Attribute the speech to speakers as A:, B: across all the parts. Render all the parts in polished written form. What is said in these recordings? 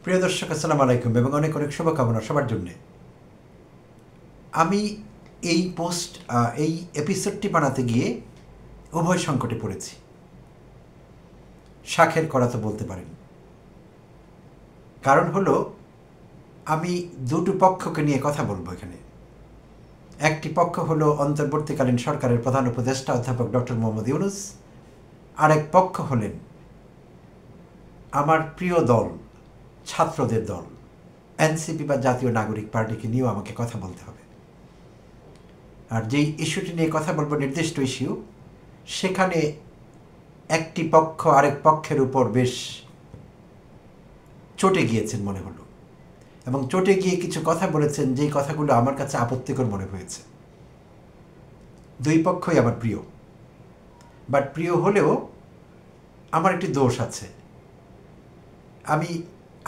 A: প্রিয় দর্শক আসসালামু আলাইকুম এবং অনেক অনেক শুভকামনা সবার জন্যে। আমি এই এপিসোডটি বানাতে গিয়ে উভয় সংকটে পড়েছি, শাখের করা তো বলতে পারেন। কারণ হলো আমি দুটো পক্ষকে নিয়ে কথা বলবো এখানে। একটি পক্ষ হলো অন্তর্বর্তীকালীন সরকারের প্রধান উপদেষ্টা অধ্যাপক ডক্টর মোহাম্মদ ইউনূস, আরেক পক্ষ হলেন আমার প্রিয় দল, ছাত্রদের দল এনসিপি বা জাতীয় নাগরিক পার্টিকে নিয়েও আমাকে কথা বলতে হবে। আর যেই ইস্যুটি নিয়ে কথা বলবো নির্দিষ্ট ইস্যু, সেখানে একটি পক্ষ আরেক পক্ষের উপর বেশ চটে গিয়েছেন মনে হলো, এবং চটে গিয়ে কিছু কথা বলেছেন যেই কথাগুলো আমার কাছে আপত্তিকর মনে হয়েছে। দুই পক্ষই আমার প্রিয়, বাট প্রিয় হলেও আমার একটি দোষ আছে। আমি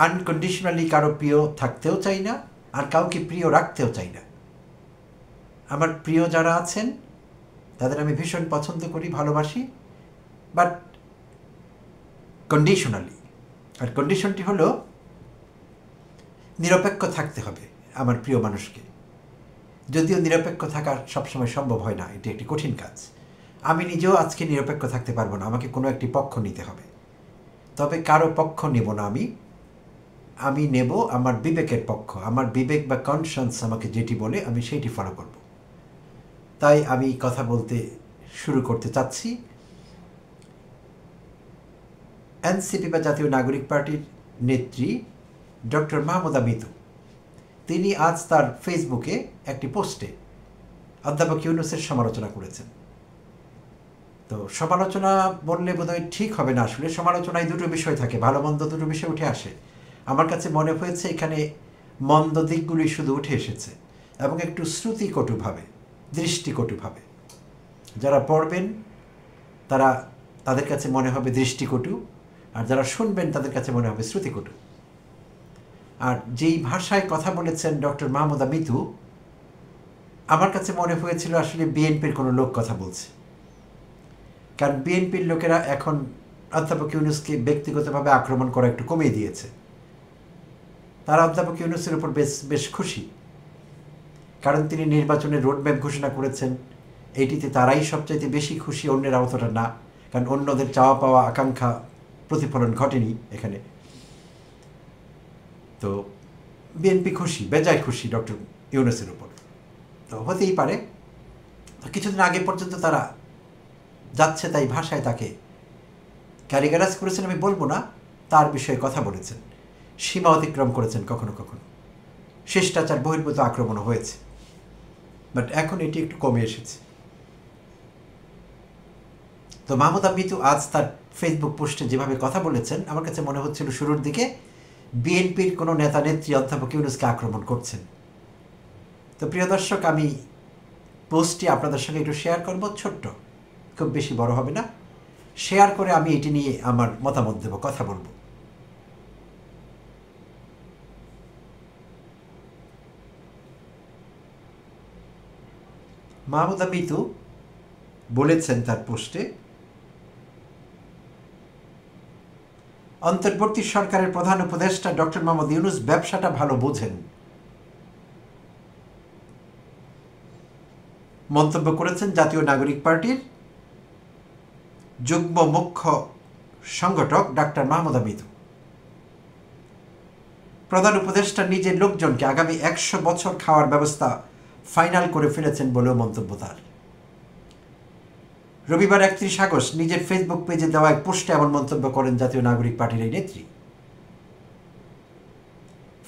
A: আনকন্ডিশনালি কারো প্রিয় থাকতেও চাই না, আর কাউকে প্রিয় রাখতেও চাই না। আমার প্রিয় যারা আছেন তাদের আমি ভীষণ পছন্দ করি, ভালোবাসি, বাট কন্ডিশনালি। আর কন্ডিশনটি হলো নিরপেক্ষ থাকতে হবে আমার প্রিয় মানুষকে। যদিও নিরপেক্ষ থাকা সবসময় সম্ভব হয় না, এটি একটি কঠিন কাজ। আমি নিজেও আজকে নিরপেক্ষ থাকতে পারবো না, আমাকে কোনো একটি পক্ষ নিতে হবে। তবে কারো পক্ষ নেব না, আমি নেব আমার বিবেকের পক্ষ। আমার বিবেক বা কনসায়েন্স আমাকে যেটি বলে আমি সেইটি ফলো করব। তাই আমি কথা বলতে শুরু করতে চাচ্ছি। এনসিপি বা জাতীয় নাগরিক পার্টির নেত্রী ডক্টর মাহমুদা মিতু, তিনি আজ তার ফেসবুকে একটি পোস্টে অধ্যাপক ইউনূসের সমালোচনা করেছেন। তো সমালোচনা বললে বোধহয় ঠিক হবে না, আসলে সমালোচনায় দুটো বিষয় থাকে, ভালো মন্দ দুটো বিষয় উঠে আসে। আমার কাছে মনে হয়েছে এখানে মন্দ দিকগুলি শুধু উঠে এসেছে, এবং একটু শ্রুতিকটুভাবে, দৃষ্টিকটুভাবে। যারা পড়বেন তাদের কাছে মনে হবে দৃষ্টিকটু, আর যারা শুনবেন তাদের কাছে মনে হবে শ্রুতিকটু। আর যেই ভাষায় কথা বলেছেন ডক্টর মাহমুদা মিতু, আমার কাছে মনে হয়েছিল আসলে বিএনপির কোনো লোক কথা বলছে। কারণ বিএনপির লোকেরা এখন অধ্যাপক ইউনূসকে ব্যক্তিগতভাবে আক্রমণ করা একটু কমিয়ে দিয়েছে। তারা অধ্যাপক ইউনূসের উপর বেশ খুশি, কারণ তিনি নির্বাচনের রোডম্যাপ ঘোষণা করেছেন। এইটিতে তারাই সবচাইতে বেশি খুশি, অন্যেরা অতটা না, কারণ অন্যদের চাওয়া পাওয়া আকাঙ্ক্ষা প্রতিফলন ঘটেনি এখানে। তো বিএনপি খুশি, বেজায় খুশি ডক্টর ইউনূসের উপর। তো হতেই পারে। তো কিছুদিন আগে পর্যন্ত তারা যাচ্ছে তাই ভাষায় তাকে ক্যারিগারাজ করেছেন, আমি বলবো না, তার বিষয়ে কথা বলেছেন, সীমা অতিক্রম করেছেন, কখনো কখনো শিষ্টাচার বহির্ভূত আক্রমণও হয়েছে। বাট এখন এটি একটু কমে এসেছে। তো মাহমুদা মিতু আজ তার ফেসবুক পোস্টে যেভাবে কথা বলেছেন, আমার কাছে মনে হচ্ছিল শুরুর দিকে বিএনপির কোনো নেতা নেত্রী অধ্যাপক ইউনূসকে আক্রমণ করছেন। তো প্রিয় দর্শক, আমি পোস্টটি আপনাদের সঙ্গে একটু শেয়ার করব, ছোট্ট, খুব বেশি বড় হবে না। শেয়ার করে আমি এটি নিয়ে আমার মতামত দেব, কথা বলবো। মাহমুদা মিতু বলেছেন তার পোস্টে, অন্তর্বর্তী সরকারের প্রধান উপদেষ্টা ডক্টর মোহাম্মদ ইউনূস ব্যবসাটা ভালো বোঝেন। মন্তব্য করেছেন জাতীয় নাগরিক পার্টির যুগ্ম মুখ্য সংগঠক ডাক্তার মাহমুদা মিতু। প্রধান উপদেষ্টা নিজের লোকজনকে আগামী 100 বছর খাওয়ার ব্যবস্থা ফাইনাল করে ফেলেছেন বলেও মন্তব্য তার। রবিবার 31 আগস্ট নিজের ফেসবুক পেজে দেওয়া এক পোস্টে এমন মন্তব্য করেন জাতীয় নাগরিক পার্টির এই নেত্রী।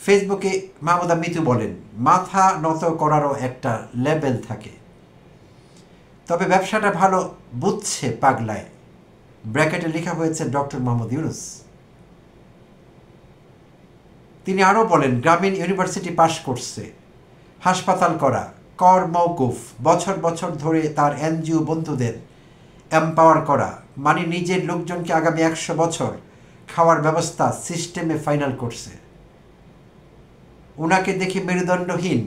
A: ফেসবুকে মাহমুদা মিতু বলেন, মাথা নত করারও একটা লেভেল থাকে, তবে ব্যবসাটা ভালো বুঝছে পাগলায়। ব্র্যাকেটে লেখা হয়েছে ডক্টর মোহাম্মদ ইউনূস। তিনি আরও বলেন, গ্রামীণ ইউনিভার্সিটি পাশ করছে, হাসপাতাল করা, কর মওকুফ, বছর বছর ধরে তার এনজিও বন্ধুদের এম্পাওয়ার করা, মানে নিজের লোকজনকে আগামী 100 বছর খাওয়ার ব্যবস্থা সিস্টেমে ফাইনাল করছে। ওনাকে দেখে মেরুদণ্ডহীন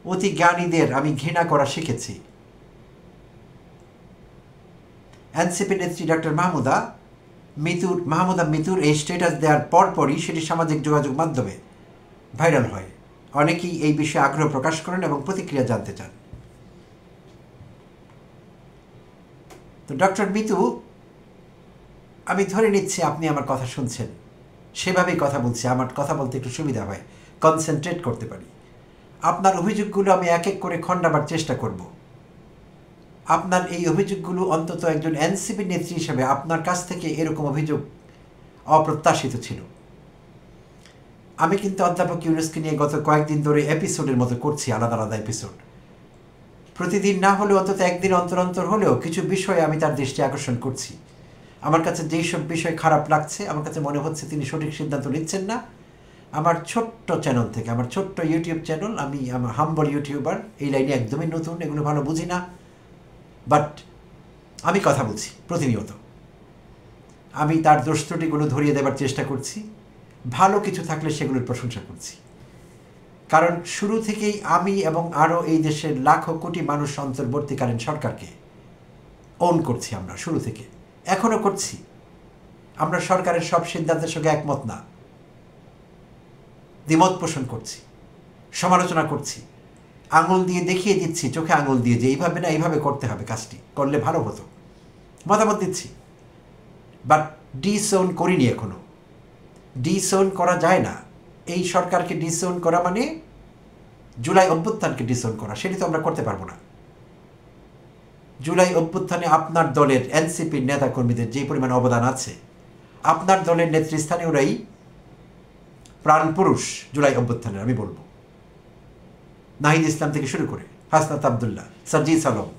A: অতি জ্ঞানীদের আমি ঘৃণা করা শিখেছি। এনসিপি নেত্রী ডক্টর মাহমুদা মাহমুদা মিতুর এই স্ট্যাটাস দেওয়ার পরপরই সেটি সামাজিক যোগাযোগ মাধ্যমে ভাইরাল হয়। অনেকেই এই বিষয়ে আগ্রহ প্রকাশ করেন এবং প্রতিক্রিয়া জানতে চান। তো ডক্টর মিতু, আমি ধরে নিচ্ছি আপনি আমার কথা শুনছেন, সেভাবেই কথা বলছি, আমার কথা বলতে একটু সুবিধা হয়, কনসেন্ট্রেট করতে পারি। আপনার অভিযোগগুলো আমি এক এক করে খণ্ডাবার চেষ্টা করব। আপনার এই অভিযোগগুলো অন্তত একজন এনসিপি নেত্রী হিসেবে আপনার কাছ থেকে এরকম অভিযোগ অপ্রত্যাশিত ছিল। আমি কিন্তু অধ্যাপক ইউনূসকে নিয়ে গত কয়েকদিন ধরে এপিসোডের মতো করছি, আলাদা আলাদা এপিসোড। প্রতিদিন না হলেও অন্তত একদিন অন্তর অন্তর হলেও কিছু বিষয়ে আমি তার দৃষ্টি আকর্ষণ করছি। আমার কাছে যেই সব বিষয় খারাপ লাগছে, আমার কাছে মনে হচ্ছে তিনি সঠিক সিদ্ধান্ত নিচ্ছেন না, আমার ছোট্ট চ্যানেল থেকে, আমার ছোট্ট ইউটিউব চ্যানেল, আমি আমার হাম্বল ইউটিউবার, এই লাইনে একদমই নতুন, এগুলো ভালো বুঝি না, বাট আমি কথা বলছি প্রতিনিয়ত। আমি তার দোষ ত্রুটিগুলো ধরিয়ে দেবার চেষ্টা করছি, ভালো কিছু থাকলে সেগুলোর প্রশংসা করছি। কারণ শুরু থেকেই আমি এবং আরও এই দেশের লাখো কোটি মানুষ অন্তর্বর্তীকালীন সরকারকে ওন করছি, আমরা শুরু থেকে এখনও করছি। আমরা সরকারের সব সিদ্ধান্তের সঙ্গে একমত না, দ্বিমত পোষণ করছি, সমালোচনা করছি, আঙুল দিয়ে দেখিয়ে দিচ্ছি, চোখে আঙুল দিয়ে, যে এইভাবে না এইভাবে করতে হবে, কাজটি করলে ভালো হতো, মতামত দিচ্ছি। বাট ডিসোন করিনি এখনো। ডিসোন করা যায় না। এই সরকারকে ডিসোন করা মানে জুলাই অভ্যুত্থানকে ডিসোন করা, সেটি তো আমরা করতে পারবো না। জুলাই অভ্যুত্থানে আপনার দলের এনসিপির নেতাকর্মীদের যে পরিমাণ অবদান আছে, আপনার দলের নেতৃস্থানীয়রাই প্রাণপুরুষ জুলাই অভ্যুত্থানের, আমি বলবো। নাহিদ ইসলাম থেকে শুরু করে হাসনাত আবদুল্লাহ, সার্জিস আলম,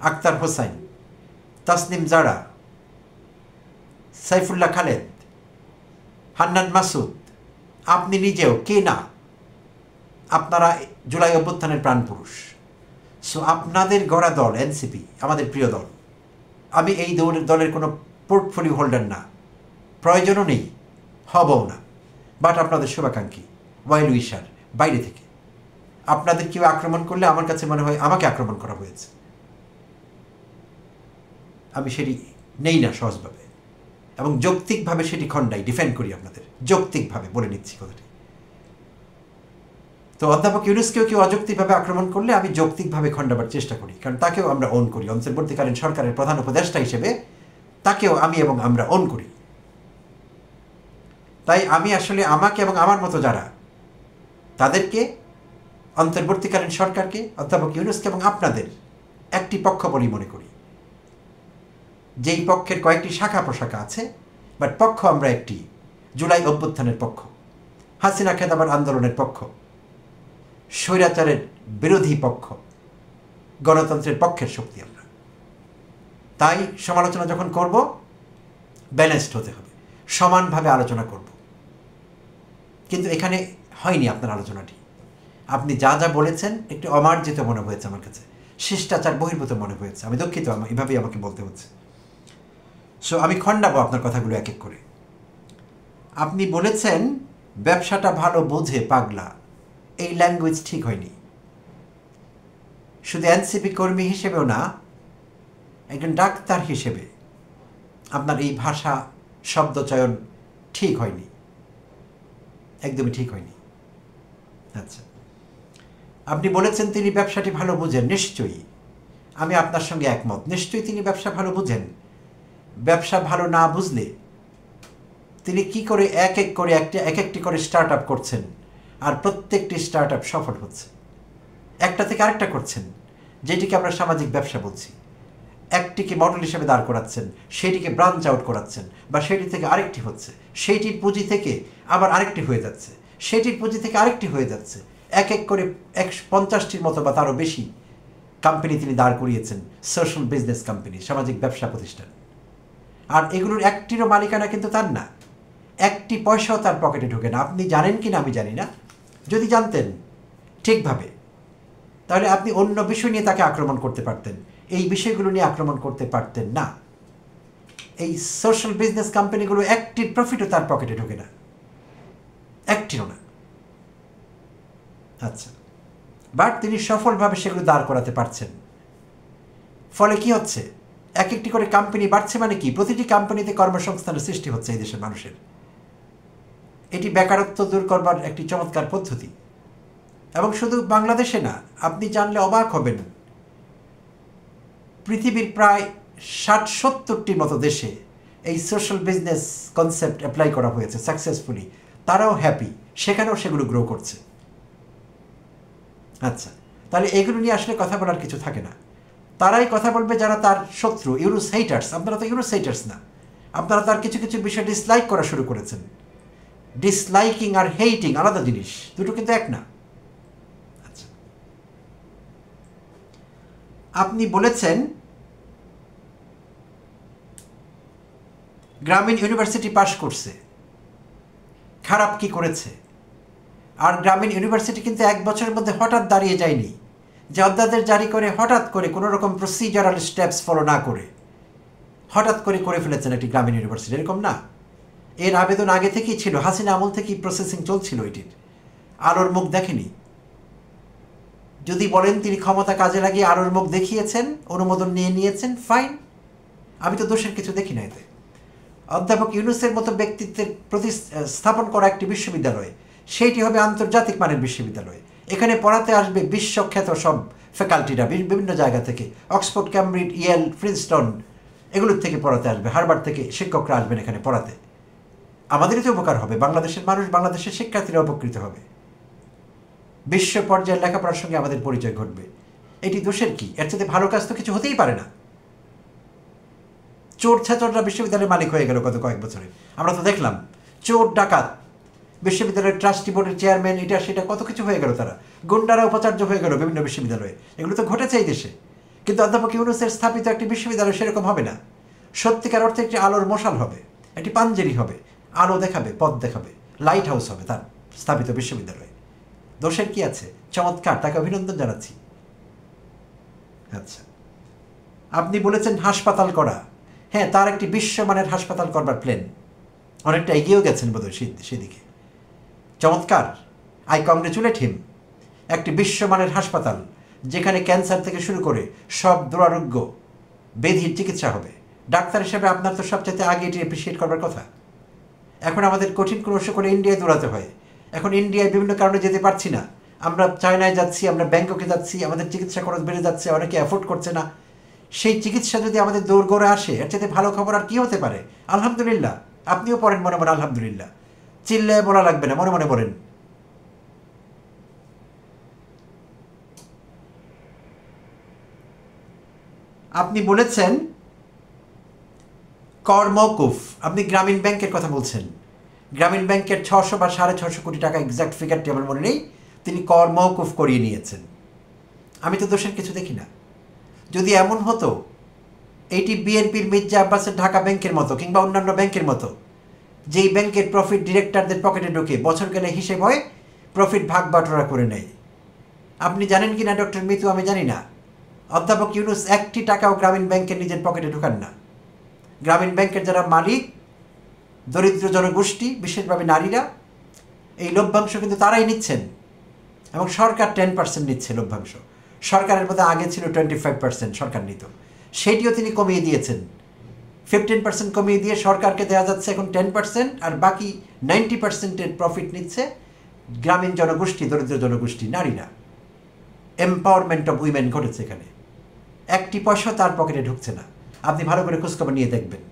A: আক্তার হোসাইন, তাসনিম জারা, সাইফুল্লাহ খালেদ, হান্নান মাসুদ, আপনি নিজেও, কে না, আপনারা জুলাই অভ্যুত্থানের প্রাণপুরুষ। সো আপনাদের গড়া দল এনসিপি আমাদের প্রিয় দল। আমি এই দলের কোনো পোর্টফোলিও হোল্ডার না, প্রয়োজনও নেই, হবও না, বাট আপনাদের শুভাকাঙ্ক্ষী, ওয়াইল উইশার বাইরে থেকে। আপনাদের কেউ আক্রমণ করলে আমার কাছে মনে হয় আমাকে আক্রমণ করা হয়েছে। আমি সেটি নেই না সহজভাবে, এবং যৌক্তিকভাবে সেটি খণ্ডাই, ডিফেন্ড করি আপনাদের, যৌক্তিকভাবে বলে নিচ্ছি কথাটি। তো অধ্যাপক ইউনূসকেও কেউ অযৌক্তিকভাবে আক্রমণ করলে আমি যৌক্তিকভাবে খণ্ডাবার চেষ্টা করি, কারণ তাকেও আমরা ওন করি। অন্তর্বর্তীকালীন সরকারের প্রধান উপদেষ্টা হিসেবে তাকেও আমি এবং আমরা ওন করি। তাই আমি আসলে আমাকে এবং আমার মতো যারা, তাদেরকে, অন্তর্বর্তীকালীন সরকারকে, অধ্যাপক ইউনূসকে এবং আপনাদের একটি পক্ষ বলেই মনে করি। যেই পক্ষের কয়েকটি শাখা প্রশাখা আছে, বাট পক্ষ আমরা একটি, জুলাই অভ্যুত্থানের পক্ষ, হাসিনা খেতাবার আন্দোলনের পক্ষ, স্বৈরাচারের বিরোধী পক্ষ, গণতন্ত্রের পক্ষের শক্তি আমরা। তাই সমালোচনা যখন করব, ব্যালেন্সড হতে হবে, সমানভাবে আলোচনা করব। কিন্তু এখানে হয়নি আপনার আলোচনাটি। আপনি যা যা বলেছেন একটু অমার্জিত মনে হয়েছে আমার কাছে, শিষ্টাচার বহির্ভূত মনে হয়েছে। আমি দুঃখিত, এভাবেই আমাকে বলতে হচ্ছে। সো আমি খণ্ডাবো আপনার কথাগুলো এক এক করে। আপনি বলেছেন ব্যবসাটা ভালো বোঝে পাগলা, এই ল্যাঙ্গুয়েজ ঠিক হয়নি। শুধু এনসিপি কর্মী হিসেবেও না, একজন ডাক্তার হিসেবে আপনার এই ভাষা, শব্দচয়ন ঠিক হয়নি, একদমই ঠিক হয়নি। আচ্ছা, আপনি বলেছেন তিনি ব্যবসাটি ভালো বুঝেন। নিশ্চয়ই আমি আপনার সঙ্গে একমত, নিশ্চয়ই তিনি ব্যবসা ভালো বুঝেন। ব্যবসা ভালো না বুঝলে তিনি কি করে এক একটি করে স্টার্ট আপ করছেন, আর প্রত্যেকটি স্টার্ট আপ সফল হচ্ছে, একটা থেকে আরেকটা করছেন, যেটিকে আমরা সামাজিক ব্যবসা বলছি। একটিকে মডেল হিসেবে দাঁড় করাচ্ছেন, সেটিকে ব্রাঞ্চ আউট করাচ্ছেন, বা সেটি থেকে আরেকটি হচ্ছে, সেইটির পুঁজি থেকে আবার আরেকটি হয়ে যাচ্ছে, সেটির পুঁজি থেকে আরেকটি হয়ে যাচ্ছে। এক এক করে 50টির মতো বা তারও বেশি কোম্পানি তিনি দাঁড় করিয়েছেন, সোশ্যাল বিজনেস কোম্পানি, সামাজিক ব্যবসা প্রতিষ্ঠান। আর এগুলোর একটিরও মালিকানা কিন্তু তার না, একটি পয়সাও তার পকেটে ঢোকে না। আপনি জানেন কি না আমি জানি না, যদি জানতেন ঠিকভাবে, তাহলে আপনি অন্য বিষয় নিয়ে তাকে আক্রমণ করতে পারতেন, এই বিষয়গুলো নিয়ে আক্রমণ করতে পারতেন না। এই সোশ্যাল বিজনেস কোম্পানিগুলো একটির প্রফিটও তার পকেটে ঢোকে না, একটিরও না। আচ্ছা, বাট তিনি সফলভাবে সেগুলো দাঁড় করাতে পারছেন। ফলে কি হচ্ছে, এক একটি করে কোম্পানি বাড়ছে মানে কি? প্রতিটি কোম্পানিতে কর্মসংস্থানের সৃষ্টি হচ্ছে এই দেশের মানুষের। এটি বেকারত্ব দূর করবার একটি চমৎকার পদ্ধতি। এবং শুধু বাংলাদেশে না, আপনি জানলে অবাক হবেন, পৃথিবীর প্রায় 60-70টির মতো দেশে এই সোশ্যাল বিজনেস কনসেপ্ট অ্যাপ্লাই করা হয়েছে সাকসেসফুলি। তারাও হ্যাপি, সেখানেও সেগুলো গ্রো করছে। আচ্ছা, তাহলে এগুলো নিয়ে আসলে কথা বলার কিছু থাকে না। তারাই কথা বলবে যারা তার শত্রু, ইউনুস হেটার্স। আপনারা তো ইউনুস হেটার্স না, আপনারা তার কিছু কিছু বিষয় ডিসলাইক করা শুরু করেছেন। ডিসলাইকিং আর হেইটিং আলাদা জিনিস, দুটো কিন্তু এক না। আচ্ছা, আপনি বলেছেন গ্রামীণ ইউনিভার্সিটি পাশ করছে, খারাপ কি করেছে? আর গ্রামীণ ইউনিভার্সিটি কিন্তু 1 বছরের মধ্যে হঠাৎ দাঁড়িয়ে যায়নি, যে অধ্যাদেশ জারি করে হঠাৎ করে কোনো রকম প্রসিজারাল স্টেপস ফলো না করে হঠাৎ করে ফেলেছেন একটি গ্রামীণ ইউনিভার্সিটি, এরকম না। এর আবেদন আগে থেকেই ছিল, হাসিনা আমল থেকেই প্রসেসিং চলছিল এটির। আলোর মুখ দেখেনি। যদি বলেন তিনি ক্ষমতা কাজে লাগিয়ে আলোর মুখ দেখিয়েছেন, অনুমোদন নিয়ে নিয়েছেন, ফাইন, আমি তো দোষের কিছু দেখি না এতে। অধ্যাপক ইউনুসের মতো ব্যক্তিত্বের প্রতিস্থাপন করা একটি বিশ্ববিদ্যালয়, সেইটি হবে আন্তর্জাতিক মানের বিশ্ববিদ্যালয়। এখানে পড়াতে আসবে বিশ্বখ্যাত সব ফ্যাকাল্টিরা বিভিন্ন জায়গা থেকে, অক্সফোর্ড, ক্যামব্রিজ, ইয়েল, প্রিন্সটন, এগুলোর থেকে পড়াতে আসবে, হার্ভার্ড থেকে শিক্ষকরা আসবেন এখানে পড়াতে। আমাদেরই তো উপকার হবে, বাংলাদেশের মানুষ, বাংলাদেশের শিক্ষার্থীরা উপকৃত হবে। বিশ্ব পর্যায়ের লেখাপড়ার সঙ্গে আমাদের পরিচয় ঘটবে। এটি দোষের কি? এর সাথে ভালো কাজ তো কিছু হতেই পারে না। চোর ছাচররা বিশ্ববিদ্যালয়ের মালিক হয়ে গেল গত কয়েক বছরে, আমরা তো দেখলাম। চোর ডাকাত বিশ্ববিদ্যালয়ের ট্রাস্টি বোর্ডের চেয়ারম্যান, এটা সেটা কত কিছু হয়ে গেল। তারা গুন্ডারা উপাচার্য হয়ে গেল বিভিন্ন বিশ্ববিদ্যালয়ে। এগুলো তো ঘটেছে এই দেশে। কিন্তু অধ্যাপক ইউনুসের স্থাপিত একটি বিশ্ববিদ্যালয় সেরকম হবে না। সত্যিকার অর্থে একটি আলোর মশাল হবে, একটি পাঞ্জেরি হবে, আলো দেখাবে, পথ দেখাবে, লাইট হাউস হবে তার স্থাপিত বিশ্ববিদ্যালয়ে। দোষের কি আছে? চমৎকার, তাকে অভিনন্দন জানাচ্ছি। আচ্ছা, আপনি বলেছেন হাসপাতাল করা। হ্যাঁ, তার একটি বিশ্বমানের হাসপাতাল করবার প্ল্যান, অনেকটা এগিয়েও গেছেন বোধহয় সেদিকে। চমৎকার, আই কংগ্রেচুলেট হিম। একটি বিশ্বমানের হাসপাতাল, যেখানে ক্যান্সার থেকে শুরু করে সব দুরারোগ্য ব্যাধির চিকিৎসা হবে। ডাক্তার হিসেবে আপনার তো সবচাইতে আগে এটি অ্যাপ্রিসিয়েট করবার কথা। এখন আমাদের কঠিন কোনো অসুখ করে ইন্ডিয়ায় দৌড়াতে হয়। এখন ইন্ডিয়ায় বিভিন্ন কারণে যেতে পারছি না, আমরা চায়নায় যাচ্ছি, আমরা ব্যাংককে যাচ্ছি, আমাদের চিকিৎসা খরচ বেড়ে যাচ্ছে, অনেকে অ্যাফোর্ড করছে না। সেই চিকিৎসা যদি আমাদের দৌড়গড়ে আসে, এর চাইতে ভালো খবর আর কী হতে পারে? আলহামদুলিল্লাহ। আপনিও পড়েন মনে মনে আলহামদুলিল্লাহ, চিল্লায় বলা লাগবে না, মনে মনে বলেন। আপনি বলেছেন কর মওকুফ। আপনি গ্রামীণ ব্যাংকের কথা বলছেন। গ্রামীণ ব্যাংকের 600 বা 650 কোটি টাকা, এক্সাক্ট ফিগারটি আমার মনে নেই, তিনি কর মওকুফ করিয়ে নিয়েছেন। আমি তো দোষের কিছু দেখি না। যদি এমন হতো এইটি বিএনপির মির্জা আব্বাসের ঢাকা ব্যাংকের মতো কিংবা অন্যান্য ব্যাংকের মতো, যেই ব্যাংকের প্রফিট ডিরেক্টরদের পকেটে ঢুকে বছর গেলে হিসেব হয়, প্রফিট ভাগ বাটোয়ারা করে নেয়। আপনি জানেন কি না ডক্টর মিতু, আমি জানি না, অধ্যাপক ইউনুস একটি টাকাও গ্রামীণ ব্যাংকের নিজের পকেটে ঢুকান না। গ্রামীণ ব্যাংকের যারা মালিক, দরিদ্র জনগোষ্ঠী, বিশেষভাবে নারীরা, এই লভ্যাংশ কিন্তু তারাই নিচ্ছেন। এবং সরকার 10% নিচ্ছে লভ্যাংশ। সরকারের মধ্যে আগে ছিল 25% সরকার নিত, সেটিও তিনি কমিয়ে দিয়েছেন। 15% কমিয়ে দিয়ে সরকারকে দেওয়া যাচ্ছে এখন 10%, আর বাকি 90%-এর প্রফিট নিচ্ছে গ্রামীণ জনগোষ্ঠী, দরিদ্র জনগোষ্ঠী, নারীরা। এম্পাওয়ারমেন্ট অফ উইমেন ঘটেছে এখানে। একটি পয়সা তার পকেটে ঢুকছে না। আপনি ভালো করে খোঁজখবর নিয়ে দেখবেন।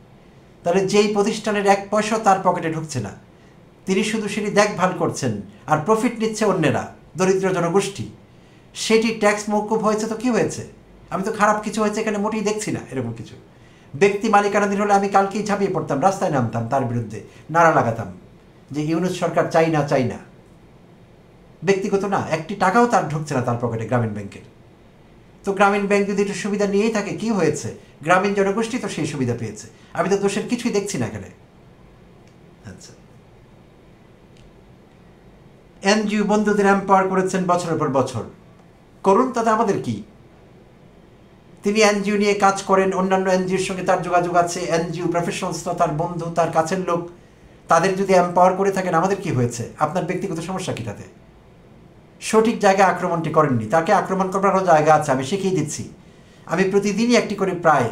A: তাহলে যেই প্রতিষ্ঠানের 1 পয়সা তার পকেটে ঢুকছে না, তিনি শুধু সেটি দেখভাল করছেন, আর প্রফিট নিচ্ছে অন্যেরা, দরিদ্র জনগোষ্ঠী। সেটি ট্যাক্স মওকুফ হয়েছে তো কি হয়েছে? আমি তো খারাপ কিছু হয়েছে এখানে মোটেই দেখছি না এরকম কিছু। ব্যক্তি মালিকানাধীন হলে আমি কালকেই ঝাঁপিয়ে পড়তাম, রাস্তায় নামতাম, তার বিরুদ্ধে নারা লাগাতাম যে ইউনুস সরকার চাই না, চাই না। ব্যক্তিগত না, একটি টাকাও তার ঢুকছে না তার পকেটে গ্রামীণ ব্যাংকের। তো গ্রামীণ ব্যাংক যদি একটু সুবিধা নিয়েই থাকে, কি হয়েছে? গ্রামীণ জনগোষ্ঠী তো সেই সুবিধা পেয়েছে। আমি তো দোষের কিছুই দেখছি না এখানে। আচ্ছা, এনজিও বন্ধুদের এম্পাওয়ার করেছেন বছরের পর বছর, করুন, তাতে আমাদের কি? তিনি এনজিও নিয়ে কাজ করেন, অন্যান্য এনজিওর সঙ্গে তার যোগাযোগ আছে, এনজিও প্রফেশনালসরা তার বন্ধু, তার কাছের লোক, তাদের যদি এম্পাওয়ার করে থাকেন, আমাদের কি হয়েছে? আপনার ব্যক্তিগত সমস্যা কি তাতে? সঠিক জায়গায় আক্রমণটি করেননি, তাকে আক্রমণ করবারও জায়গা আছে, আমি শিখিয়ে দিচ্ছি। আমি প্রতিদিনই একটি করে প্রায়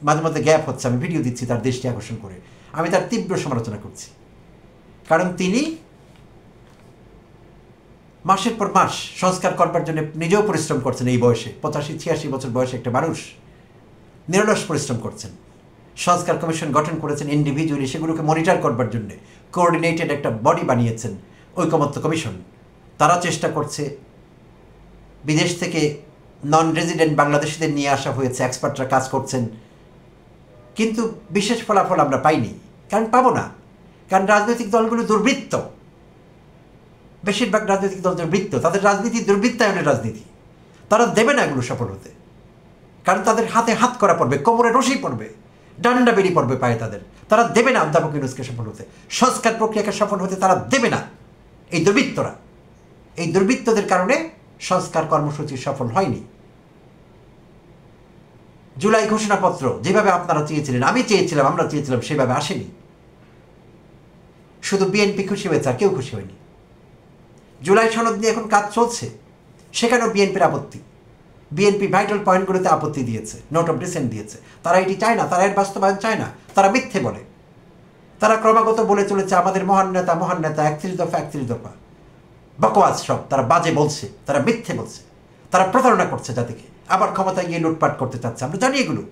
A: মাঝে মধ্যে গ্যাপ হচ্ছে, আমি ভিডিও দিচ্ছি তার দৃষ্টি আকর্ষণ করে, আমি তার তীব্র সমালোচনা করছি। কারণ তিনি মাসের পর মাস সংস্কার করবার জন্য নিজেও পরিশ্রম করছেন। এই বয়সে 85-86 বছর বয়সে একটা মানুষ নিরলস পরিশ্রম করছেন। সংস্কার কমিশন গঠন করেছেন ইন্ডিভিজুয়ালি, সেগুলোকে মনিটর করবার জন্য কোঅর্ডিনেটেড একটা বডি বানিয়েছেন, ঐকমত্য কমিশন। তারা চেষ্টা করছে, বিদেশ থেকে নন রেজিডেন্ট বাংলাদেশিদের নিয়ে আসা হয়েছে, এক্সপার্টরা কাজ করছেন, কিন্তু বিশেষ ফলাফল আমরা পাইনি। কারণ পাবো না, কারণ রাজনৈতিক দলগুলো দুর্বৃত্ত, বেশিরভাগ রাজনৈতিক দল দুর্বৃত্ত, তাদের রাজনীতি দুর্বৃত্তায়নের রাজনীতি। তারা দেবে না এগুলো সফল হতে, কারণ তাদের হাতে হাত করা পড়বে, কোমরে রশি পড়বে, ডান্ডা বেরি পড়বে পায়ে তাদের। তারা দেবে না অধ্যাপক ইউনূসকে সফল হতে, সংস্কার প্রক্রিয়াকে সফল হতে তারা দেবে না। এই দুর্বৃত্তরা, এই দুর্বৃত্তদের কারণে সংস্কার কর্মসূচি সফল হয়নি। জুলাই ঘোষণাপত্র যেভাবে আপনারা চেয়েছিলেন, আমি চেয়েছিলাম, আমরা চেয়েছিলাম, সেভাবে আসেনি। শুধু বিএনপি খুশি হয়েছে, আর কেউ খুশি হয়নি। জুলাই সনদ নিয়ে এখন কাজ চলছে, সেখানেও বিএনপির আপত্তি। বিএনপি ভাইটাল পয়েন্টগুলোতে আপত্তি দিয়েছে, নোট অফ ডিসেন্ট দিয়েছে। তারা এটি চায় না, তারা এর বাস্তবায়ন চায় না, তারা মিথ্যে বলে। তারা ক্রমাগত বলে চলেছে আমাদের মহান নেতা 31 দফা 31 দফা, বকওয়াজ সব তারা বাজে বলছে, তারা মিথ্যে বলছে, তারা প্রতারণা করছে জাতিকে, আবার ক্ষমতায় গিয়ে লুটপাট করতে চাচ্ছে। আমরা জানি এগুলো।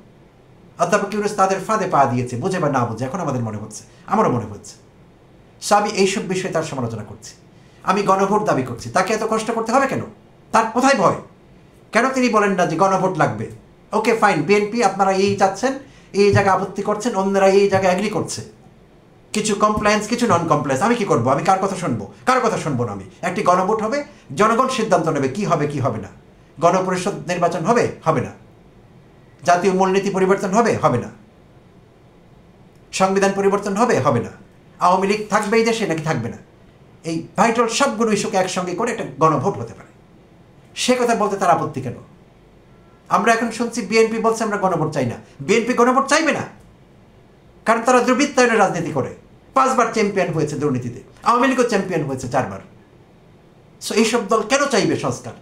A: অধ্যাপক ইউনূস তাদের ফাঁদে পা দিয়েছে, বুঝে বা না বুঝে, এখন আমাদের মনে হচ্ছে, আমারও মনে হচ্ছে। সো আমি এইসব বিষয়ে তার সমালোচনা করছি। আমি গণভোট দাবি করছি। তাকে এত কষ্ট করতে হবে কেন? তার কোথায় ভয়? কেন তিনি বলেন না যে গণভোট লাগবে? ওকে ফাইন, বিএনপি আপনারা এই চাচ্ছেন, এই জায়গায় আপত্তি করছেন, অন্যরা এই জায়গায় অ্যাগ্রি করছে, কিছু কমপ্লায়েন্স, কিছু নন কমপ্লায়েন্স। আমি কি করবো? আমি কার কথা শুনবো? কার কথা শুনবো না? আমি একটি গণভোট হবে, জনগণ সিদ্ধান্ত নেবে কি হবে কি হবে না। গণপরিষদ নির্বাচন হবে, হবে না। জাতীয় মূলনীতি পরিবর্তন হবে, হবে না। সংবিধান পরিবর্তন হবে, হবে না। আওয়ামী লীগ থাকবে এই দেশে নাকি থাকবে না, এই ভাইটাল সবগুলো ইস্যুকে একসঙ্গে করে একটা গণভোট হতে পারে। সে কথা বলতে তার আপত্তি কেন? আমরা এখন শুনছি বিএনপি বলছে আমরা গণভোট চাই না। বিএনপি গণভোট চাইবে না, কারণ তারা দুর্বৃত্তায়নের রাজনীতি করে। 5 বার চ্যাম্পিয়ন হয়েছে দুর্নীতিতে, আওয়ামী লীগও চ্যাম্পিয়ন হয়েছে 4 বার। সো এইসব দল কেন চাইবে সংস্কার?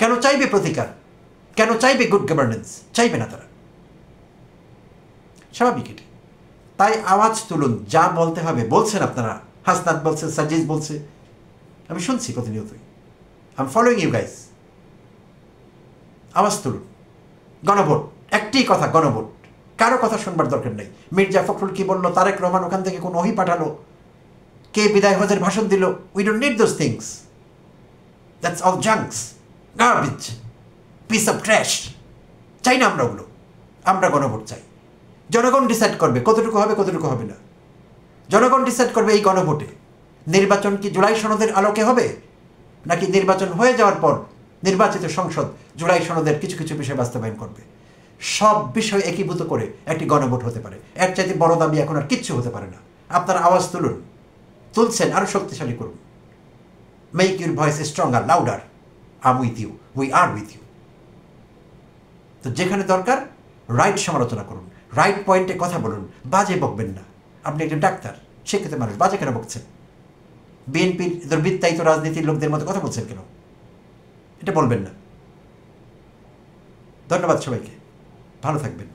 A: কেন চাইবে প্রতিকার? কেন চাইবে গুড গভর্নেন্স? চাইবে না তারা, স্বাভাবিক এটি। তাই আওয়াজ তুলুন, যা বলতে হবে বলছেন আপনারা। হাসনাত বলছে, সাজিদ বলছে, আমি শুনছি প্রতিনিয়তই। I am following you guys. আওয়াজ তুলুন, গণভোট, একটি কথা, গণভোট। কারো কথা শুনবার দরকার নেই। মির্জা ফখরুল কি বললো, তারেক রহমান ওখান থেকে কোন ওহি পাঠালো, কে বিদায় হজের ভাষণ দিল, we don't need those things. That's all junks, garbage, piece of trash. চাই না আমরা ওগুলো। আমরা গণভোট চাই। জনগণ ডিসাইড করবে কতটুকু হবে কতটুকু হবে না। জনগণ ডিসাইড করবে এই গণভোটে নির্বাচন কি জুলাই সনদের আলোকে হবে, নাকি নির্বাচন হয়ে যাওয়ার পর নির্বাচিত সংসদ জুলাই সনদের কিছু কিছু বিষয় বাস্তবায়ন করবে। সব বিষয় একীভূত করে একটি গণভোট হতে পারে। এর চাইতে বড় দাবি এখন আর কিচ্ছু হতে পারে না। আপনার আওয়াজ তুলুন, তুলছেন, আরো শক্তিশালী করুন। Make your voice stronger, louder. I am with you, we are with you. তো যেখানে দরকার রাইট সমালোচনা করুন, রাইট পয়েন্টে কথা বলুন, বাজে বকবেন না। আপনি একজন ডাক্তার, শিক্ষিত মানুষ, বাজে কেন বকছেন? বিএনপির দুর্বৃত্তায়িত রাজনীতির লোকদের মতো কথা বলছেন কেন? এটা বলবেন না। ধন্যবাদ সবাইকে, ভালো থাকবেন।